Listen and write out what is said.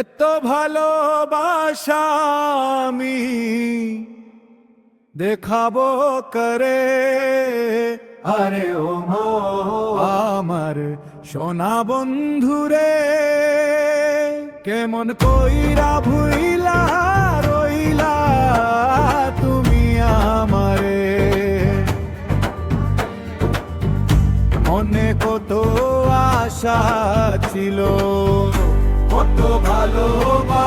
এত ভালোবাসা আমি দেখাবো করে, আরে ও মো আমার সোনা বন্ধুরে, কেমন কইরা ভুইলা রইলা তুমি আমারে। মনে কত আশা ছিল, কত ভালোবাসা